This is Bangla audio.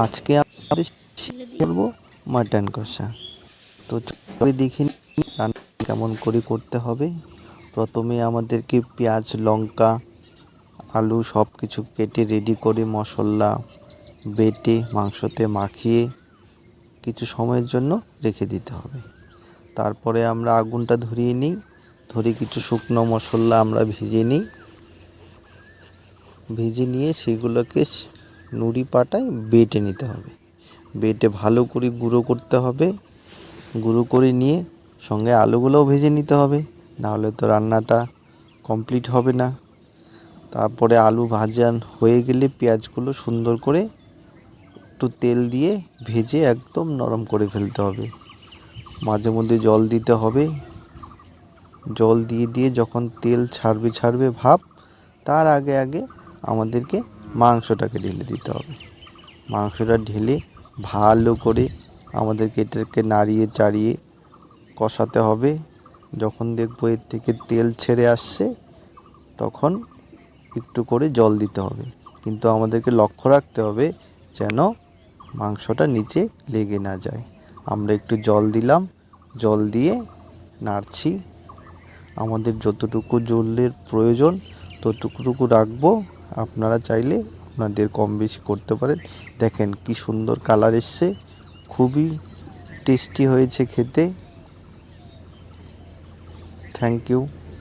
আজকে আমাদের করবো মাটন কষা। তো চলো দেখে নিই রান্না কেমন করে করতে হবে। প্রথমে আমাদেরকে পেঁয়াজ, লঙ্কা, আলু সব কিছু কেটে রেডি করে মশলা বেটে মাংসতে মাখিয়ে কিছু সময়ের জন্য রেখে দিতে হবে। তারপরে আমরা আগুনটা ধরিয়ে নিই, ধরে কিছু শুকনো মশলা আমরা ভেজে নিয়ে সেগুলোকে নুড়ি পাটায় বেটে নিতে হবে। বেটে ভালো করে গুঁড়ো করতে হবে। গুঁড়ো করে নিয়ে সঙ্গে আলুগুলোও ভেজে নিতে হবে, নাহলে তো রান্নাটা কমপ্লিট হবে না। তারপরে আলু ভাজা হয়ে গেলে পেঁয়াজগুলো সুন্দর করে একটু তেল দিয়ে ভেজে একদম নরম করে ফেলতে হবে। মাঝে মধ্যে জল দিতে হবে। জল দিয়ে যখন তেল ছাড়বে ভাপ, তার আগে আমাদেরকে মাংসটাকে ঢেলে দিতে হবে। মাংসটা ঢেলে ভালো করে আমাদেরকে এটাকে নাড়িয়ে চাড়িয়ে কষাতে হবে। যখন দেখবো এর থেকে তেল ছেড়ে আসছে, তখন একটু করে জল দিতে হবে। কিন্তু আমাদেরকে লক্ষ্য রাখতে হবে যেন মাংসটা নিচে লেগে না যায়। আমরা একটু জল দিলাম, জল দিয়ে নাড়ছি। আমাদের যতটুকু জলের প্রয়োজন ততটুকু রাখবো। আপনারা চাইলে আপনাদের কম বেশি করতে পারেন। দেখেন কি সুন্দর কালার এসছে, খুবই টেস্টি হয়েছে খেতে। Thank you.